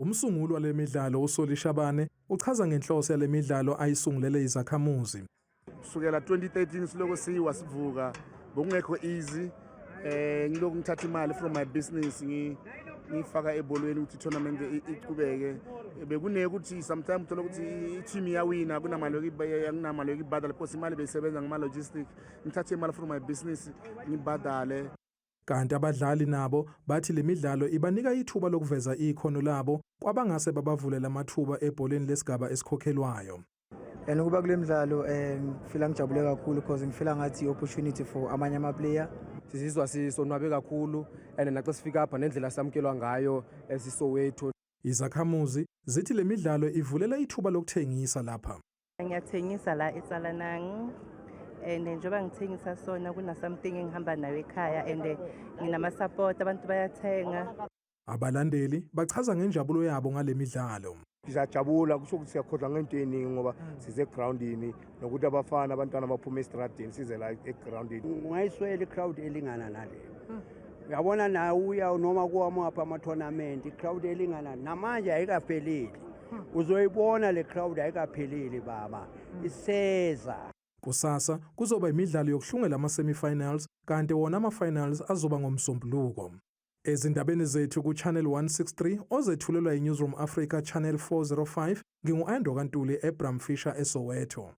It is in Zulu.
Umsunguli walemidlalo uSolishabane uchaza ngenhloso yalemidlalo ayisungulele izakhamuzi. Kusukela 2013 siloko sivuka bokungekho easy ngiloko ngithatha imali from my business ngifaka ebolweni ukuthi tournament iqhubeke bekune ukuthi sometimes uthola ukuthi i-team iyawina kunamali yokibhadala because imali beyisebenza ngama logistics ngithathe imali from my business ngibhadale. Kanti abadlali nabo bathi lemidlalo ibanika ithuba lokuveza ikhono labo kwabangase babavulela amathuba ebholeni lesigaba esikhokhelwayo. Ukuba kule midlalo ngifila ngijabule kakhulu because ngifila ngathi opportunity for amanye ama-player. Sizizwa sisonwabe kakhulu and naxa sifika apha nendlela samkelwa ngayo eSoweto. Izakhamuzi zithi lemidlalo ivulela ithuba lokuthengisa lapha. Ngiyathengisa la i-Tsalanang and njengoba ngithengisa sona kuna something engihamba nayo ekhaya and nginama support abantu bayathenga. Abalandeli bachaza ngenjabulo yabo ngalemidlalo. Siyajabula kusho ukuthi siyakhodla ngento eningi ngoba size groundini nokuthi abafana abantwana baphuma estradini size la egroundini. Ungayiswela i-crowd elingana naleyo. Uyabona na uya noma kuwama apha ama-tournament i-crowd elingana namanje ayikapheleli. Uzoyibona le crowd ayikapheleli baba. Iseza. Kusasa kuzoba imidlalo yokuhlungela ama-semifinals kanti wona ama-finals azoba ngomsombuluko. Ezindabeni zethu ku-Channel 163 ozethulelwa yi-Newsroom Africa Channel 405 ngingu-Ando Kantuli eBraamfischer eSoweto.